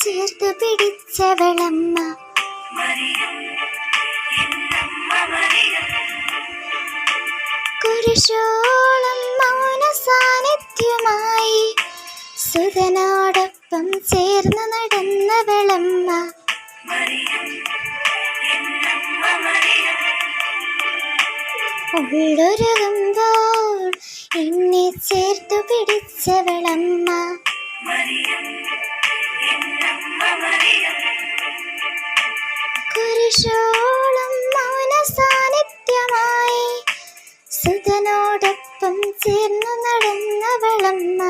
ചേർത്ത് പിടിച്ചവളമ്മ. കുരിശോളം മൗന സാന്നിധ്യമായി സുതനോടൊപ്പം ചേർന്ന് നടന്നവളമ്മ. ഉള്ളൊരുകുമ്പോൾ എന്നെ ചേർത്തു പിടിച്ചവളമ്മ. കുരിശോളം മൗന സാന്നിധ്യമായി സുതനോടൊപ്പം ചേർന്നു നടന്നവളമ്മ.